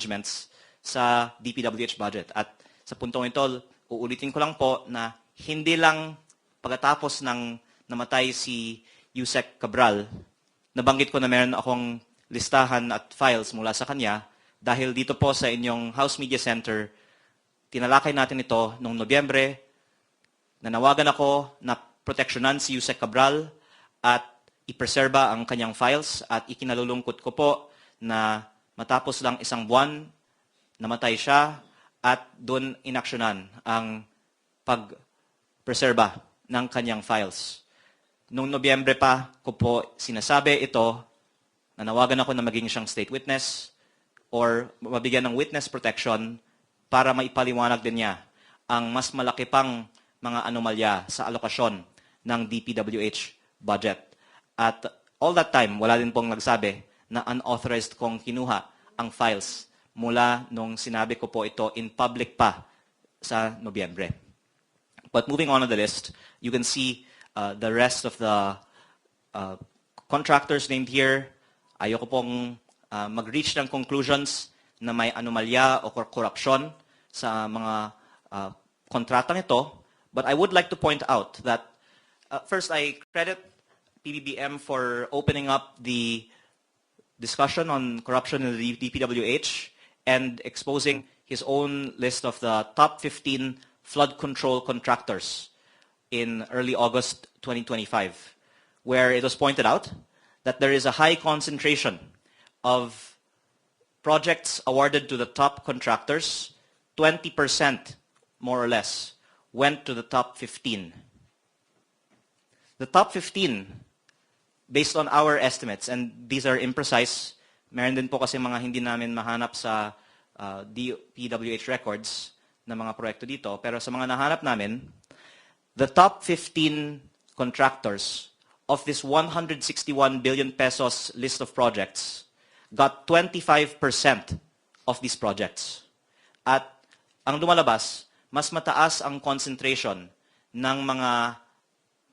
managements sa DPWH budget. At sa puntong ito, uulitin ko lang po na hindi lang pagkatapos ng namatay si Yusek Cabral, nabanggit ko na meron akong listahan at files mula sa kanya dahil dito po sa inyong House Media Center, tinalakay natin ito noong Nobyembre, nanawagan ako na proteksyonan si Yusek Cabral at ipreserba ang kanyang files at ikinalulungkot ko po na matapos lang isang buwan, namatay siya at doon inaksyonan ang pagpreserba ng kanyang files. Noong Nobyembre pa ko po sinasabi ito, nanawagan ako na maging siyang state witness or mabigyan ng witness protection para maipaliwanag din niya ang mas malaki pang mga anomalya sa alokasyon ng DPWH budget. At all that time, wala din pong nagsabi na unauthorized kong kinuha ang files mula nung sinabi ko po ito in public pa sa Nobyembre. But moving on to the list, you can see the rest of the contractors named here. Ayoko pong mag-reach ng conclusions na may anomalya o korupsyon sa mga kontratang ito. But I would like to point out that first, I credit PBBM for opening up the discussion on corruption in the DPWH and exposing his own list of the top 15 flood control contractors in early August 2025, where it was pointed out that there is a high concentration of projects awarded to the top contractors. 20%, more or less, went to the top 15. The top 15, based on our estimates, and these are imprecise, meron din po kasi mga hindi namin mahanap sa DPWH records na mga proyekto dito, pero sa mga nahanap namin, the top 15 contractors of this 161 billion pesos list of projects got 25% of these projects. At ang lumalabas, mas mataas ang concentration ng mga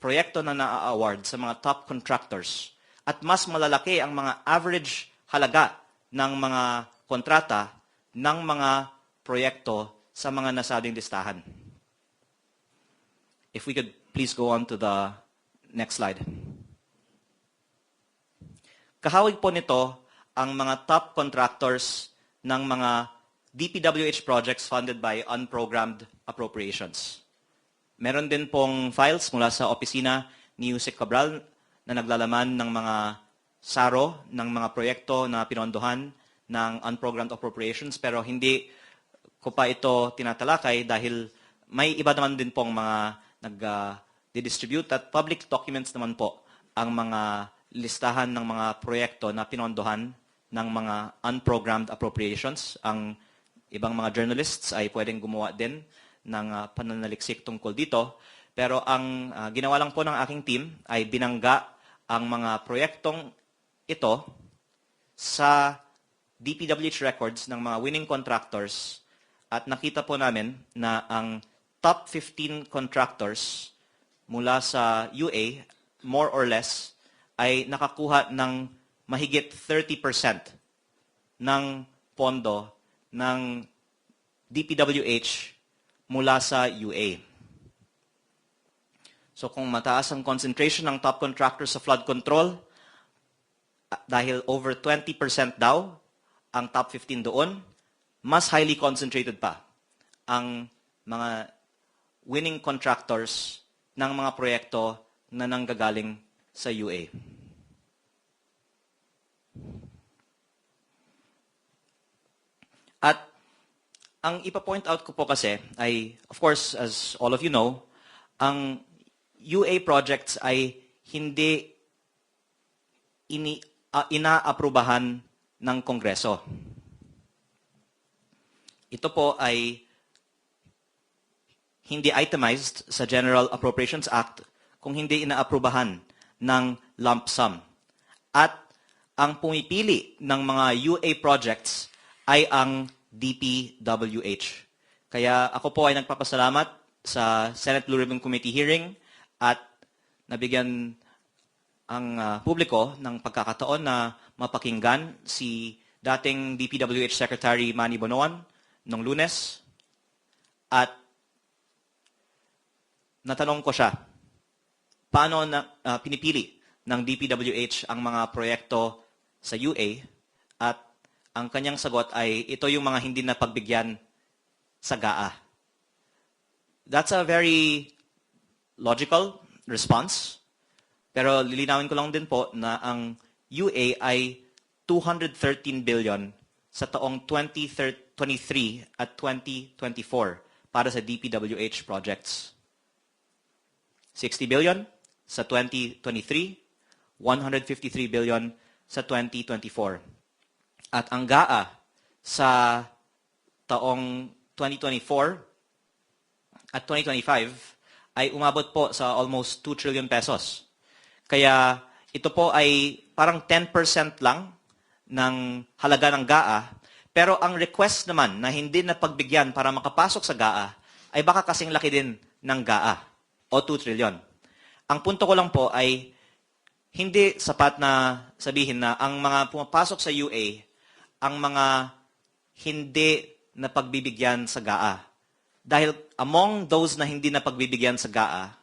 proyekto na na-award sa mga top contractors at mas malalaki ang mga average halaga ng mga kontrata ng mga proyekto sa mga nasabing listahan. If we could please go on to the next slide. Kahawig po nito ang mga top contractors ng mga DPWH projects funded by unprogrammed appropriations. Meron din pong files mula sa opisina ni Yusek Cabral na naglalaman ng mga saro ng mga proyekto na pinondohan ng unprogrammed appropriations, pero hindi ko pa ito tinatalakay dahil may iba naman din pong mga nag-distribute at public documents naman po ang mga listahan ng mga proyekto na pinondohan ng mga unprogrammed appropriations. Ang ibang mga journalists ay pwedeng gumawa din ng pananaliksik tungkol dito. Pero ang ginawa lang po ng aking team ay binangga ang mga proyektong ito sa DPWH records ng mga winning contractors at nakita po namin na ang top 15 contractors mula sa UA, more or less, ay nakakuha ng mahigit 30% ng pondo ng DPWH mula sa UA. So kung mataas ang concentration ng top contractors sa flood control, dahil over 20% daw ang top 15 doon, mas highly concentrated pa ang mga winning contractors ng mga proyekto na nanggagaling sa UA. At ang ipa-point out ko po kasi ay, of course, as all of you know, ang UA projects ay hindi inaaprubahan ng Kongreso. Ito po ay hindi itemized sa General Appropriations Act kung hindi inaaprubahan ng lump sum. At ang pumipili ng mga UA projects ay ang DPWH. Kaya ako po ay nagpapasalamat sa Senate Blue Ribbon Committee hearing at nabigyan ang publiko ng pagkakataon na mapakinggan si dating DPWH Secretary Manny Bonoan noong Lunes at natanong ko siya, paano pinipili ng DPWH ang mga proyekto sa UA at ang kanyang sagot ay ito yung mga hindi napagbigyan sa GAA. That's a very logical response. Pero lilinawin ko lang din po na ang UA ay 213 billion sa taong 2023 at 2024 para sa DPWH projects. 60 billion sa 2023, 153 billion sa 2024. At ang GAA sa taong 2024 at 2025 ay umabot po sa almost 2 trillion pesos. Kaya ito po ay parang 10% lang ng halaga ng GAA, pero ang request naman na hindi napagbigyan para makapasok sa GAA ay baka kasing laki din ng GAA o 2 trillion. Ang punto ko lang po ay hindi sapat na sabihin na ang mga pumapasok sa UA, ang mga hindi napagbibigyan sa GAA. Dahil among those na hindi napagbibigyan sa GAA,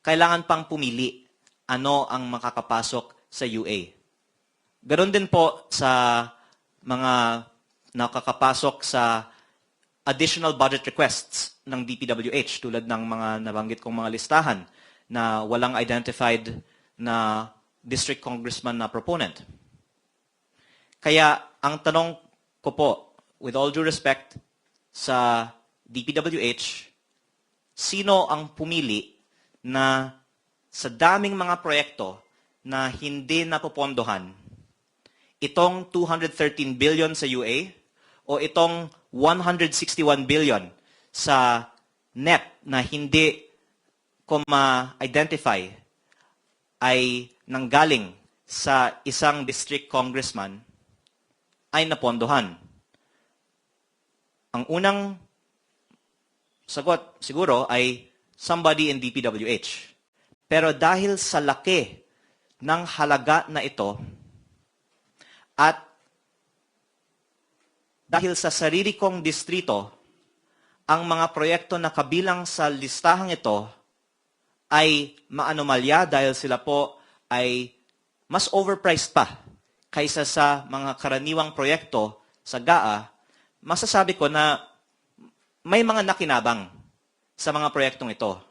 kailangan pang pumili ano ang makakapasok sa UA. Ganon din po sa mga nakakapasok sa additional budget requests ng DPWH tulad ng mga nabanggit kong mga listahan na walang identified na district congressman na proponent. Kaya ang tanong ko po, with all due respect sa DPWH, sino ang pumili na sa daming mga proyekto na hindi napopondohan, itong 213 billion sa UA o itong 161 billion sa NEP na hindi ko ma-identify ay nanggaling sa isang district congressman ay napondohan. Ang unang sagot siguro ay somebody in DPWH. Pero dahil sa laki ng halaga na ito at dahil sa sarili kong distrito, ang mga proyekto na kabilang sa listahang ito ay maanomalya dahil sila po ay mas overpriced pa kaysa sa mga karaniwang proyekto sa GAA, masasabi ko na may mga nakinabang sa mga proyektong ito.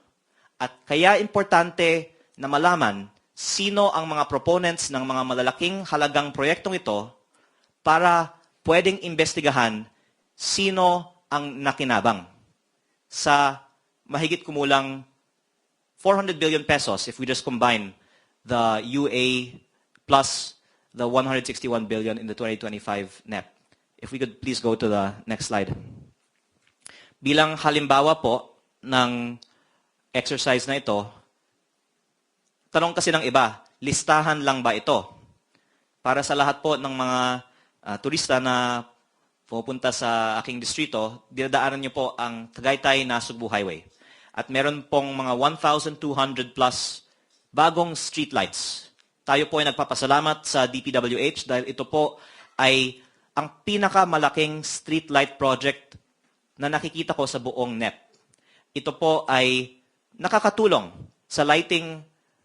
At kaya importante na malaman sino ang mga proponents ng mga malalaking halagang proyektong ito para pwedeng imbestigahan sino ang nakinabang sa mahigit kumulang 400 billion pesos if we just combine the UA plus the 161 billion in the 2025 NEP. If we could please go to the next slide. Bilang halimbawa po ng exercise na ito, tanong kasi ng iba, listahan lang ba ito? Para sa lahat po ng mga turista na pupunta sa aking distrito, dinadaanan niyo po ang Tagaytay-Nasugbu Highway. At meron pong mga 1,200 plus bagong streetlights. Tayo po ay nagpapasalamat sa DPWH dahil ito po ay ang pinakamalaking streetlight project na nakikita ko sa buong NEP. Ito po ay nakakatulong sa lighting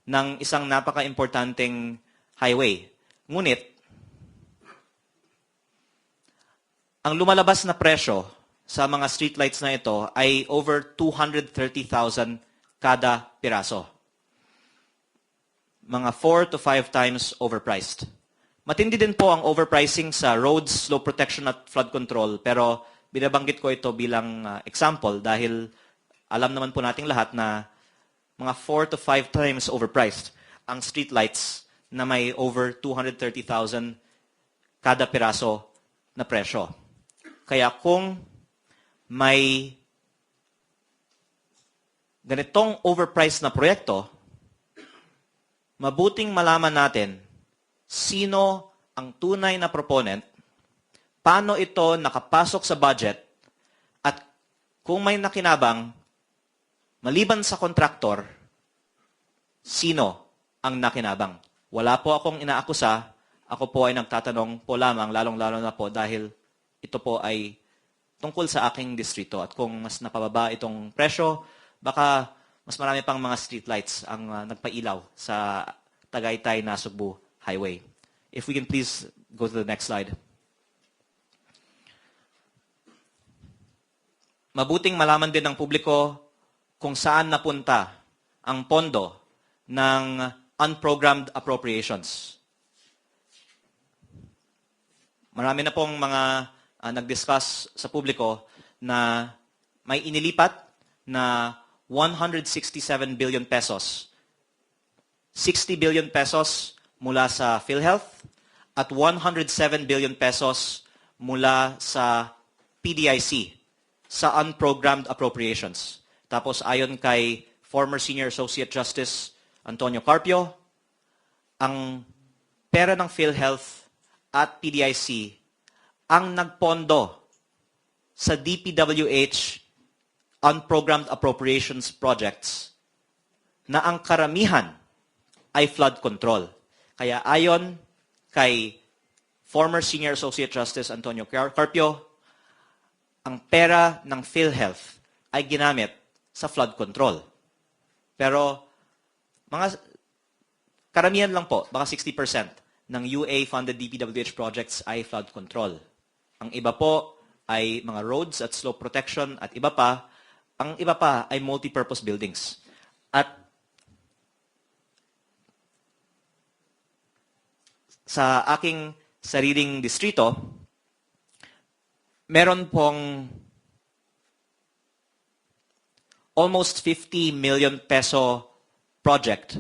ng isang napaka-importanting highway. Ngunit, ang lumalabas na presyo sa mga streetlights na ito ay over 230,000 kada piraso. Mga 4 to 5 times overpriced. Matindi din po ang overpricing sa roads, slope protection at flood control, pero binabanggit ko ito bilang example dahil alam naman po nating lahat na mga 4 to 5 times overpriced ang streetlights na may over 230,000 kada piraso na presyo. Kaya kung may ganitong overpriced na proyekto, mabuting malaman natin sino ang tunay na proponent, paano ito nakapasok sa budget, at kung may nakinabang, maliban sa kontraktor, sino ang nakinabang. Wala po akong inaakusa, ako po ay nagtatanong po lamang, lalong-lalo na po dahil ito po ay tungkol sa aking distrito. At kung mas napababa itong presyo, baka mas marami pang mga streetlights ang nagpailaw sa Tagaytay-Nasugbu Highway. If we can please go to the next slide. Mabuting malaman din ng publiko kung saan napunta ang pondo ng unprogrammed appropriations. Marami na pong mga nag-discuss sa publiko na may inilipat na 167 billion pesos. 60 billion pesos mula sa PhilHealth at 107 billion pesos mula sa PDIC sa unprogrammed appropriations. Tapos ayon kay former Senior Associate Justice Antonio Carpio, ang pera ng PhilHealth at PDIC ang nagpondo sa DPWH unprogrammed appropriations projects na ang karamihan ay flood control. Kaya ayon kay former Senior Associate Justice Antonio Carpio, ang pera ng PhilHealth ay ginamit sa flood control. Pero mga karamihan lang po, baka 60% ng UA-funded DPWH projects ay flood control. Ang iba po ay mga roads at slope protection at iba pa, ang iba pa ay multi-purpose buildings. At sa aking sariling distrito, meron pong almost 50 million peso project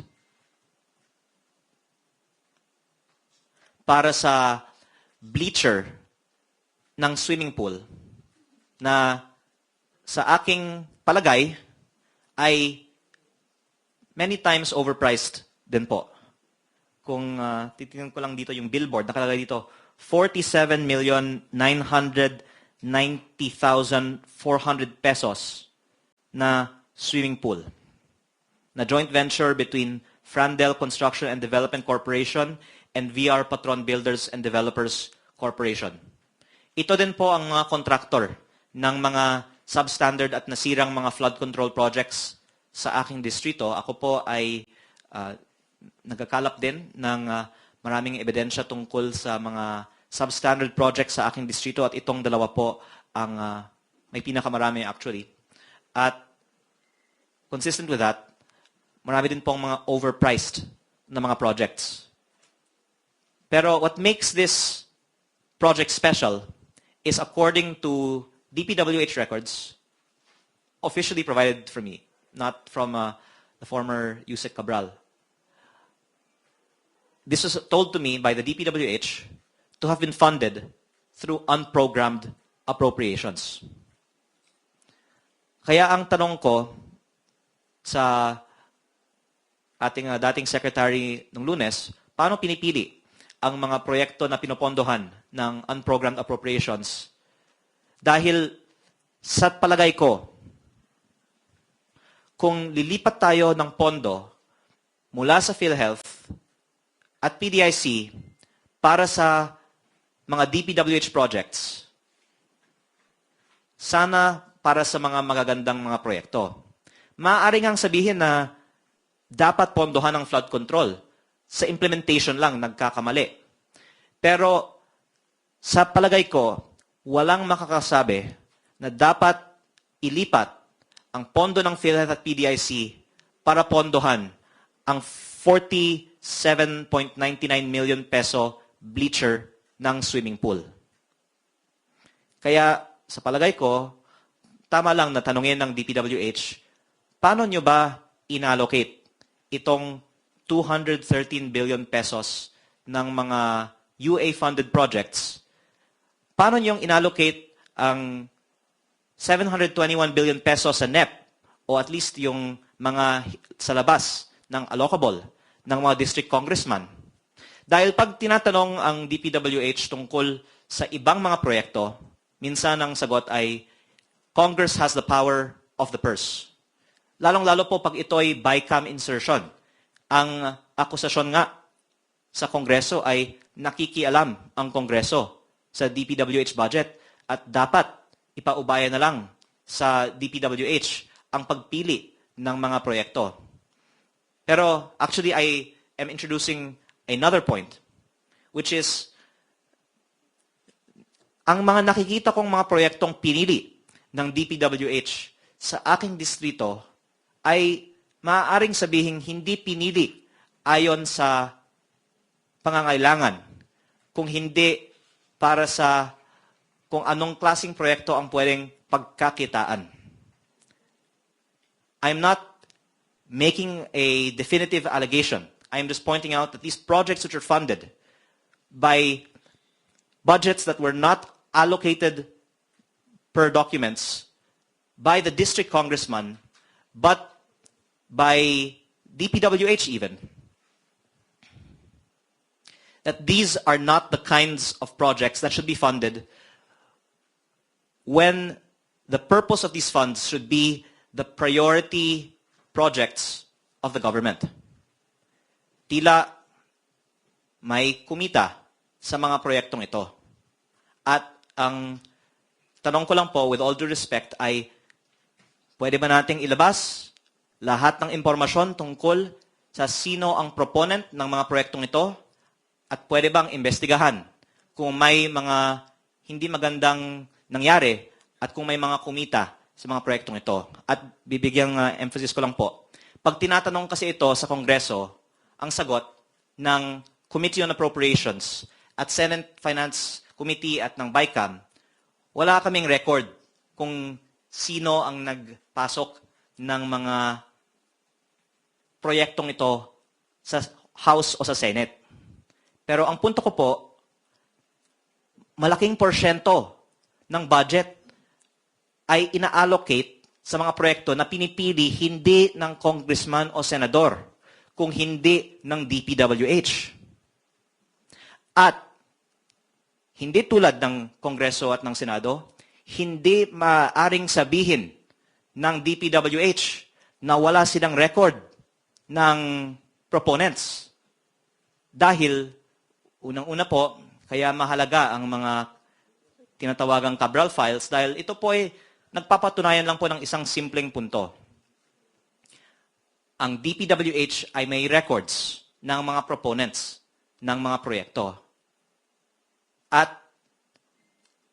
para sa bleacher ng swimming pool na sa aking palagay ay many times overpriced din po. Kung titingnan ko lang dito yung billboard, nakalagay dito, 47,990,400 pesos na swimming pool na joint venture between Frandel Construction and Development Corporation and VR Patron Builders and Developers Corporation. Ito din po ang mga kontraktor ng mga substandard at nasirang mga flood control projects sa aking distrito. Ako po ay nagkakalap din ng maraming ebidensya tungkol sa mga substandard projects sa aking distrito at itong dalawa po ang may pinakamarami actually. At consistent with that, marami din pong mga overpriced na mga projects. Pero what makes this project special is according to DPWH records, officially provided for me, not from the former Yusek Cabral. This was told to me by the DPWH to have been funded through unprogrammed appropriations. Kaya ang tanong ko sa ating dating secretary nung Lunes, paano pinipili ang mga proyekto na pinopondohan ng unprogrammed appropriations? Dahil sa palagay ko, kung lilipat tayo ng pondo mula sa PhilHealth at PDIC para sa mga DPWH projects, sana para sa mga magagandang mga proyekto. Maaari ngang sabihin na dapat pondohan ng flood control. Sa implementation lang nagkakamali. Pero sa palagay ko, walang makakasabi na dapat ilipat ang pondo ng PhilHealth at PDIC para pondohan ang 47.99 million peso bleacher ng swimming pool. Kaya sa palagay ko, tama lang na tanungin ng DPWH, paano nyo ba inallocate itong 213 billion pesos ng mga UA-funded projects? Paano niyong inallocate ang 721 billion pesos sa NEP o at least yung mga sa labas ng allocable ng mga district congressman? Dahil pag tinatanong ang DPWH tungkol sa ibang mga proyekto, minsan ang sagot ay, Congress has the power of the purse. Lalong-lalo po pag ito ay BICAM insertion. Ang akusasyon nga sa Kongreso ay nakikialam ang Kongreso sa DPWH budget at dapat ipaubaya na lang sa DPWH ang pagpili ng mga proyekto. Pero actually, I am introducing another point, which is ang mga nakikita kong mga proyektong pinili ng DPWH sa aking distrito ay maaaring sabihing hindi pinili ayon sa pangangailangan, kung hindi para sa kung anong klaseng proyekto ang pwedeng pagkakitaan. I'm not making a definitive allegation. I'm just pointing out that these projects which are funded by budgets that were not allocated per documents by the district congressman, but by DPWH even, that these are not the kinds of projects that should be funded when the purpose of these funds should be the priority projects of the government. Tila may kumita sa mga proyektong ito. At ang tanong ko lang po, with all due respect, ay pwede ba nating ilabas lahat ng impormasyon tungkol sa sino ang proponent ng mga proyektong ito? At pwede bang imbestigahan kung may mga hindi magandang nangyari at kung may mga kumita sa mga proyektong ito? At bibigyang emphasis ko lang po. Pag tinatanong kasi ito sa Kongreso, ang sagot ng Committee on Appropriations at Senate Finance Committee at ng BICAM, wala kaming record kung sino ang nagpasok ng mga proyektong ito sa House o sa Senate. Pero ang punto ko po, malaking porsyento ng budget ay ina-allocate sa mga proyekto na pinipili hindi ng congressman o senador, kung hindi ng DPWH. At hindi tulad ng Kongreso at ng Senado, hindi maaaring sabihin ng DPWH na wala silang record ng proponents. Dahil, unang-una po, kaya mahalaga ang mga tinatawagang Cabral files dahil ito po ay nagpapatunayan lang po ng isang simpleng punto. Ang DPWH ay may records ng mga proponents ng mga proyekto. At